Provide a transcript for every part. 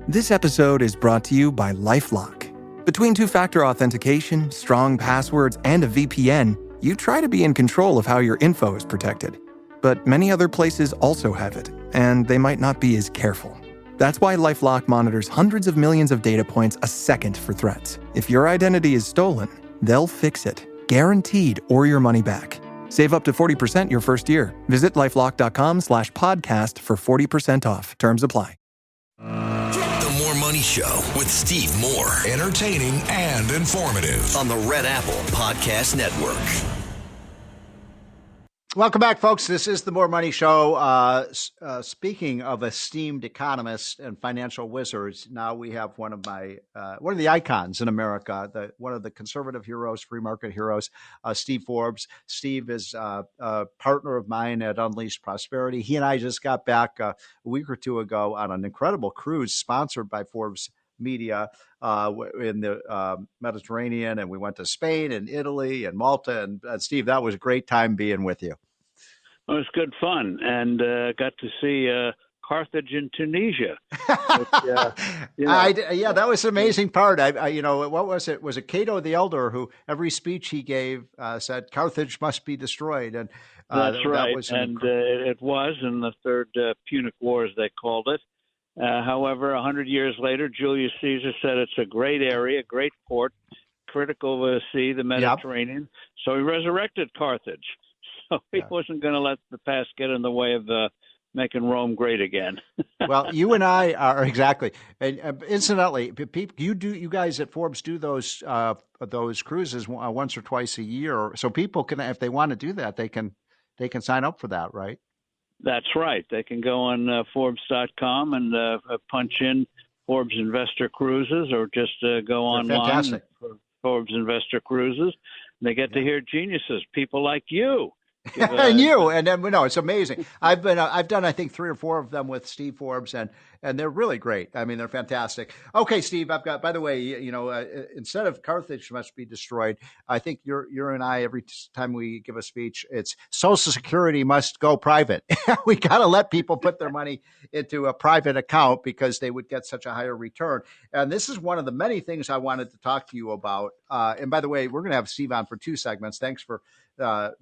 This episode is brought to you by LifeLock. Between two-factor authentication, strong passwords, and a VPN, you try to be in control of how your info is protected. But many other places also have it, and they might not be as careful. That's why LifeLock monitors hundreds of millions of data points a second for threats. If your identity is stolen, they'll fix it, guaranteed, or your money back. Save up to 40% your first year. Visit lifelock.com/podcast for 40% off. Terms apply. The More Money Show with Steve Moore. Entertaining and informative on the Red Apple Podcast Network. Welcome back, folks. This is the More Money Show. Speaking of esteemed economists and financial wizards, now we have one of the icons in America, one of the conservative heroes, free market heroes, Steve Forbes. Steve is a partner of mine at Unleashed Prosperity. He and I just got back a week or two ago on an incredible cruise sponsored by Forbes Media in the Mediterranean, and we went to Spain and Italy and Malta. And Steve, that was a great time being with you. It was good fun, and got to see Carthage in Tunisia. Yeah, that was an amazing part. What was it? Was it Cato the Elder who every speech he gave said Carthage must be destroyed? And that's right. That was it was in the Third Punic War, as they called it. However, 100 years later, Julius Caesar said it's a great area, great port, critical to see the Mediterranean. Yep. So he resurrected Carthage. So he wasn't going to let the past get in the way of making Rome great again. Well, you and I are exactly. And incidentally, you guys at Forbes do those cruises once or twice a year. So people can, if they want to do that, they can sign up for that, right? That's right. They can go on Forbes.com and punch in Forbes Investor Cruises, or just go online for Forbes Investor Cruises. They get to hear geniuses, people like you. And you, and then it's amazing. I've done I think 3 or 4 of them with Steve Forbes, and they're really great. I mean, they're fantastic. Okay, Steve, I've got. By the way, instead of Carthage must be destroyed, I think you and I, every time we give a speech, it's Social Security must go private. We got to let people put their money into a private account because they would get such a higher return. And this is one of the many things I wanted to talk to you about. And by the way, we're going to have Steve on for 2 segments. Thanks for.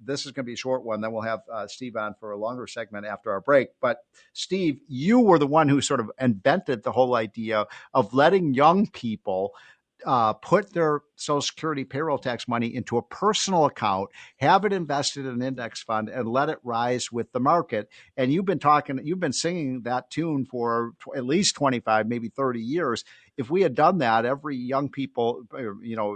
This is going to be a short one. Then we'll have Steve on for a longer segment after our break. But Steve, you were the one who sort of invented the whole idea of letting young people put their Social Security payroll tax money into a personal account, have it invested in an index fund, and let it rise with the market. And you've been singing that tune for at least 25, maybe 30 years. If we had done that, every young people,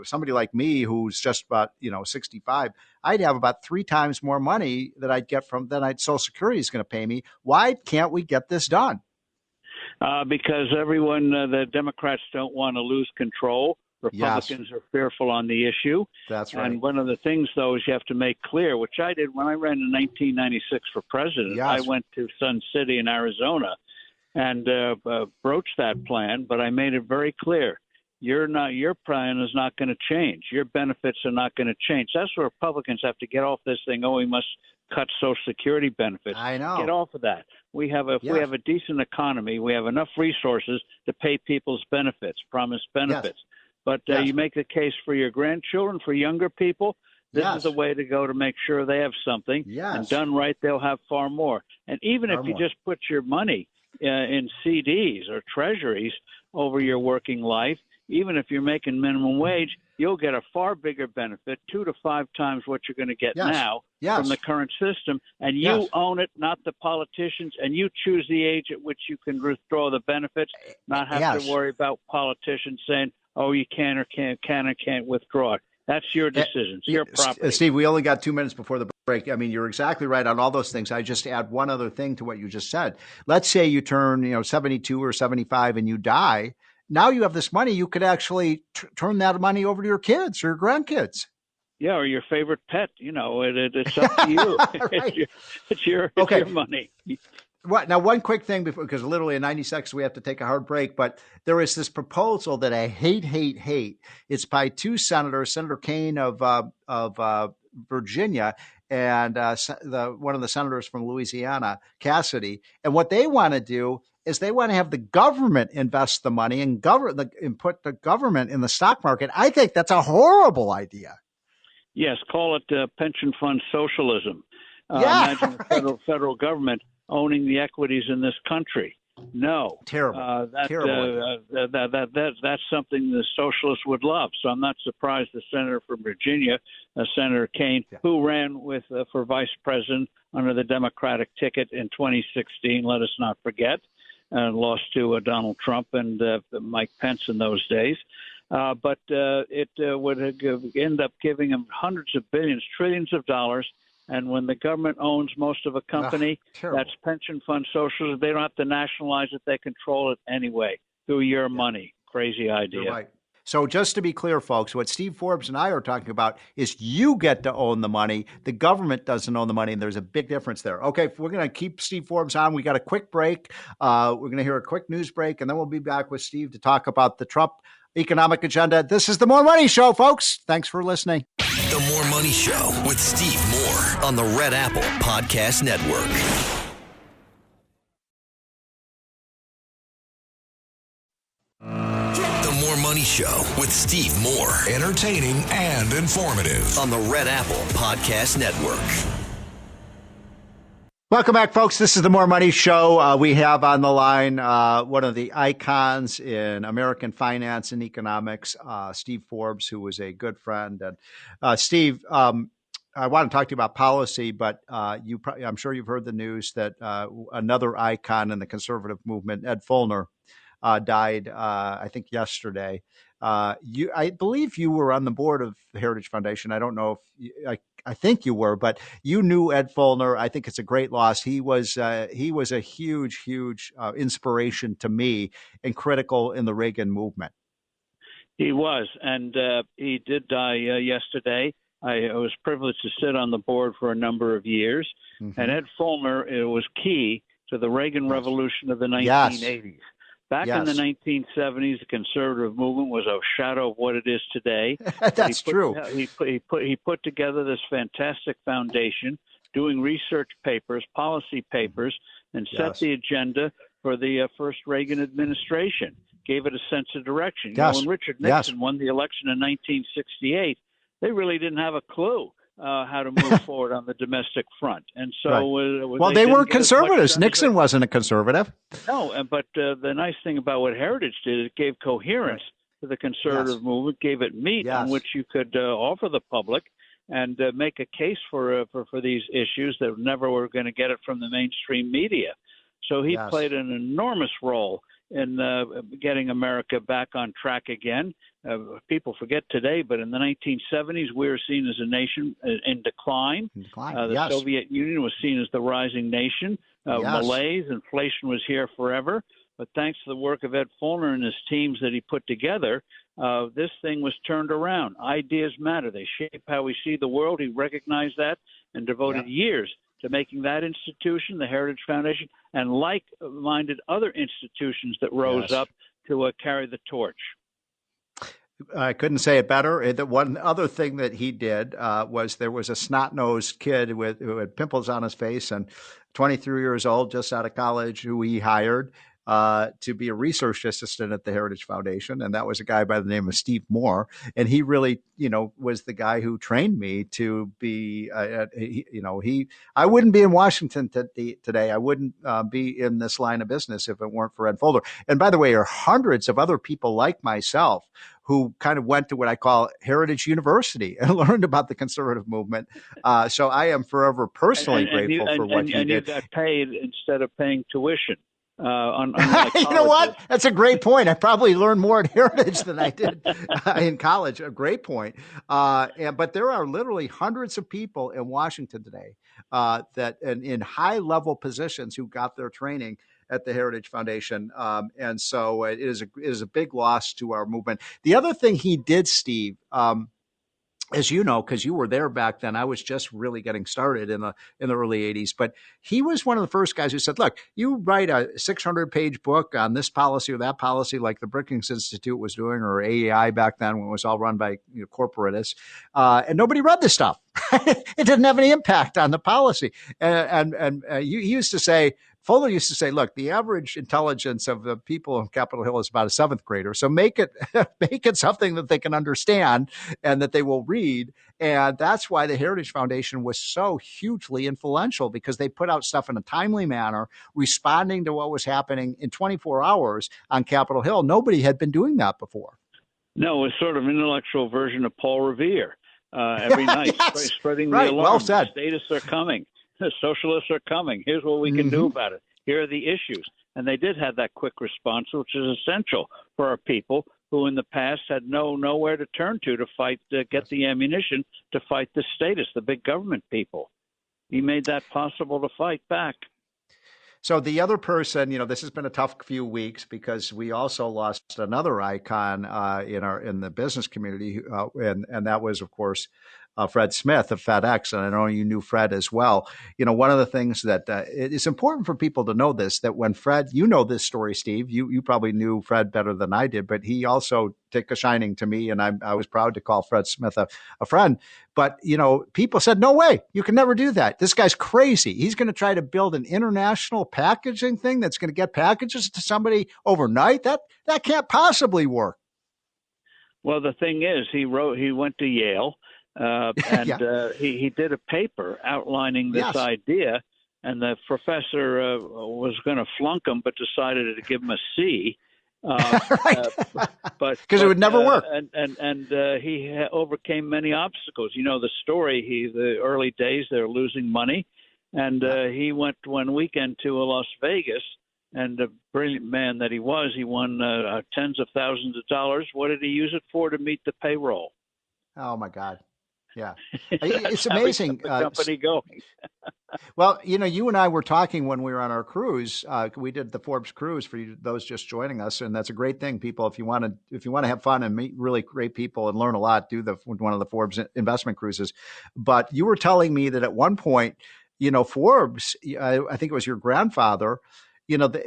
somebody like me who's just about, 65, I'd have about 3 times more money that I'd get than Social Security is going to pay me. Why can't we get this done? Because everyone, the Democrats don't want to lose control. Republicans are fearful on the issue. That's right. And one of the things, though, is you have to make clear, which I did when I ran in 1996 for president. Yes. I went to Sun City in Arizona and broached that plan, but I made it very clear. Your plan is not going to change. Your benefits are not going to change. That's where Republicans have to get off this thing. Oh, we must cut Social Security benefits. I know. Get off of that. We have a decent economy. We have enough resources to pay people's benefits, promised benefits. Yes. But you make the case for your grandchildren, for younger people. This is the way to go to make sure they have something. Yes. And done right, they'll have far more. And even if you just put your money in CDs or treasuries over your working life, even if you're making minimum wage, you'll get a far bigger benefit, 2 to 5 times what you're going to get now from the current system. And you own it, not the politicians, and you choose the age at which you can withdraw the benefits, not have to worry about politicians saying, oh, you can or can't withdraw it. That's your decision. It's your property. Steve, we only got 2 minutes before the break. I mean, you're exactly right on all those things. I just add one other thing to what you just said. Let's say you turn 72 or 75 and you die. Now you have this money. You could actually turn that money over to your kids or your grandkids. Yeah, or your favorite pet. It's up to you. Right. It's your money. What now? One quick thing because literally in 90 seconds we have to take a hard break. But there is this proposal that I hate. It's by 2 senators, Senator Kaine of Virginia and one of the senators from Louisiana, Cassidy. And what they want to do is they want to have the government invest the money and put the government in the stock market. I think that's a horrible idea. Yes, call it pension fund socialism. Imagine the federal government owning the equities in this country. No, terrible. Terrible. That's something the socialists would love. So I'm not surprised the senator from Virginia, Senator Kaine, who ran for vice president under the Democratic ticket in 2016. Let us not forget, lost to Donald Trump and Mike Pence in those days. But it would end up giving them hundreds of billions, trillions of dollars. And when the government owns most of a company, that's pension fund socialism. They don't have to nationalize it. They control it anyway through your money. Crazy idea. You're right. So just to be clear, folks, what Steve Forbes and I are talking about is you get to own the money. The government doesn't own the money, and there's a big difference there. Okay, we're going to keep Steve Forbes on. We got a quick break. We're going to hear a quick news break, and then we'll be back with Steve to talk about the Trump economic agenda. This is the More Money Show, folks. Thanks for listening. The More Money Show with Steve Moore on the Red Apple Podcast Network. The More Money Show with Steve Moore. Entertaining and informative on the Red Apple Podcast Network. Welcome back, folks. This is the More Money Show. We have on the line one of the icons in American finance and economics, Steve Forbes, who was a good friend. And Steve, I want to talk to you about policy, but I'm sure you've heard the news that another icon in the conservative movement, Ed Feulner, died, I think, yesterday. I believe you were on the board of the Heritage Foundation. I don't know if I think you were, but you knew Ed Feulner. I think it's a great loss. He was a huge inspiration to me and critical in the Reagan movement. He was, and he did die yesterday. I was privileged to sit on the board for a number of years, and Ed Feulner was key to the Reagan Revolution of the 1980s. Back in the 1970s, the conservative movement was a shadow of what it is today. That's true. He put together this fantastic foundation, doing research papers, policy papers, and set the agenda for the first Reagan administration. Gave it a sense of direction. You know, when Richard Nixon won the election in 1968, they really didn't have a clue how to move forward on the domestic front. And so, they weren't conservatives. Nixon wasn't a conservative. No, but the nice thing about what Heritage did, it gave coherence to the conservative movement, gave it meat on which you could offer the public and make a case for these issues that never were going to get it from the mainstream media. So he played an enormous role in getting America back on track again. People forget today, but in the 1970s, we were seen as a nation in decline. The Soviet Union was seen as the rising nation. Malaise, inflation was here forever. But thanks to the work of Ed Feulner and his teams that he put together, this thing was turned around. Ideas matter. They shape how we see the world. He recognized that and devoted years to making that institution, the Heritage Foundation, and like-minded other institutions that rose up to carry the torch. I couldn't say it better. The one other thing that he did was there was a snot-nosed kid who had pimples on his face and 23 years old, just out of college, who he hired to be a research assistant at the Heritage Foundation. And that was a guy by the name of Steve Moore. And he really, was the guy who trained me to be, I wouldn't be in Washington today. I wouldn't be in this line of business if it weren't for Ed Feulner. And by the way, there are hundreds of other people like myself who kind of went to what I call Heritage University and learned about the conservative movement. So I am forever personally grateful for what he did. And you got paid instead of paying tuition. You know what? That's a great point. I probably learned more at Heritage than I did in college. A great point. But there are literally hundreds of people in Washington today that in high level positions who got their training at the Heritage Foundation. And so it is a big loss to our movement. The other thing he did, Steve, as you know, because you were there back then, I was just really getting started in the early 80s. But he was one of the first guys who said, look, you write a 600-page book on this policy or that policy like the Brookings Institute was doing, or AEI back then when it was all run by corporatists, and nobody read this stuff. It didn't have any impact on the policy. And he used to say, Fuller used to say, look, the average intelligence of the people on Capitol Hill is about a seventh grader. So make it something that they can understand and that they will read. And that's why the Heritage Foundation was so hugely influential, because they put out stuff in a timely manner, responding to what was happening in 24 hours on Capitol Hill. Nobody had been doing that before. No, it's sort of an intellectual version of Paul Revere. Every night, yes. Spreading right. the alarm. Well said. Statists are coming. The socialists are coming. Here's what we can do about it. Here are the issues. And they did have that quick response, which is essential for our people who in the past had nowhere to turn to fight, get the ammunition to fight the statists, the big government people. He made that possible to fight back. So the other person, this has been a tough few weeks because we also lost another icon in the business community, and that was, of course, Fred Smith of FedEx. And I know you knew Fred as well. One of the things that it is important for people to know that when Fred, this story, Steve, you probably knew Fred better than I did, but he also took a shining to me, and I was proud to call Fred Smith a friend. But, people said, no way, you can never do that. This guy's crazy. He's going to try to build an international packaging thing that's going to get packages to somebody overnight. That can't possibly work. Well, the thing is, he went to Yale. He did a paper outlining this idea, and the professor was going to flunk him, but decided to give him a C. But because it would never work. And he overcame many obstacles. The story. The early days they were losing money, and he went one weekend to Las Vegas. And a brilliant man that he was, he won tens of thousands of dollars. What did he use it for? To meet the payroll. Oh my God. Yeah, it's amazing. The company going. Well, you and I were talking when we were on our cruise. We did the Forbes cruise for those just joining us, and that's a great thing, people. If you want to have fun and meet really great people and learn a lot, do one of the Forbes investment cruises. But you were telling me that at one point, Forbes, I think it was your grandfather.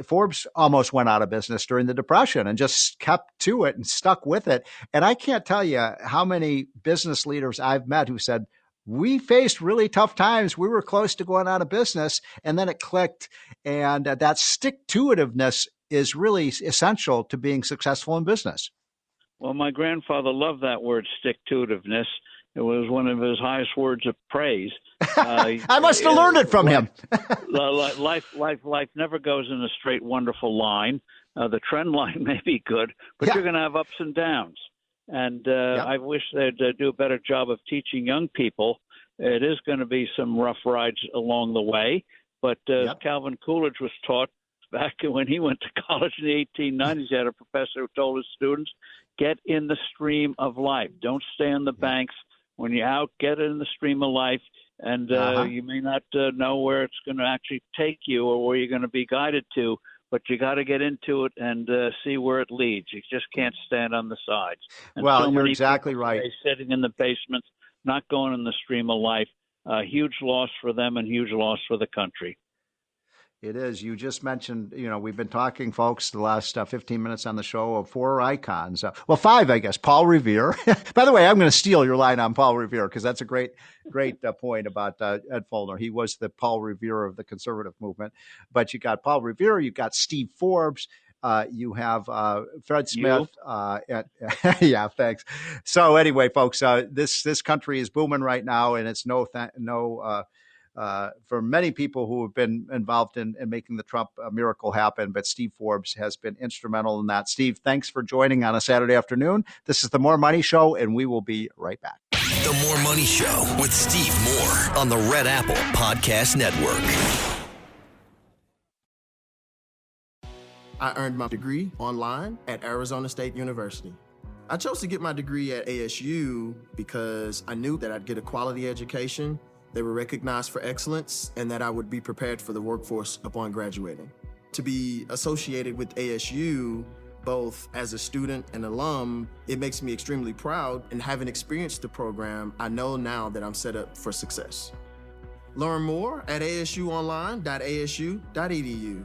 Forbes almost went out of business during the Depression and just kept to it and stuck with it. And I can't tell you how many business leaders I've met who said, we faced really tough times. We were close to going out of business, and then it clicked. And that stick-to-itiveness is really essential to being successful in business. Well, my grandfather loved that word, stick-to-itiveness. It was one of his highest words of praise. I must have learned it from him. Life never goes in a straight, wonderful line. The trend line may be good, but you're going to have ups and downs. And I wish they'd do a better job of teaching young people. It is going to be some rough rides along the way. But Calvin Coolidge was taught back when he went to college in the 1890s. He had a professor who told his students, get in the stream of life. Don't stay on the banks. When you're out, get in the stream of life, and you may not know where it's going to actually take you or where you're going to be guided to, but you got to get into it and see where it leads. You just can't stand on the sides. And well, you're exactly right. Sitting in the basements, not going in the stream of life, huge loss for them and huge loss for the country. It is. You just mentioned, we've been talking, folks, the last 15 minutes on the show of 4 icons. 5, I guess. Paul Revere. By the way, I'm going to steal your line on Paul Revere because that's a great point about Ed Follner. He was the Paul Revere of the conservative movement. But you got Paul Revere, you got Steve Forbes, you have Fred Smith. Yeah, thanks. So anyway, folks, this country is booming right now, and it's for many people who have been involved in making the Trump miracle happen, but Steve Forbes has been instrumental in that. Steve, thanks for joining on a Saturday afternoon. This is the More Money Show, and we will be right back. The More Money Show with Steve Moore on the Red Apple Podcast Network. I earned my degree online at Arizona State University. I chose to get my degree at ASU because I knew that I'd get a quality education, they were recognized for excellence, and that I would be prepared for the workforce upon graduating. To be associated with ASU, both as a student and alum, it makes me extremely proud, and having experienced the program, I know now that I'm set up for success. Learn more at asuonline.asu.edu.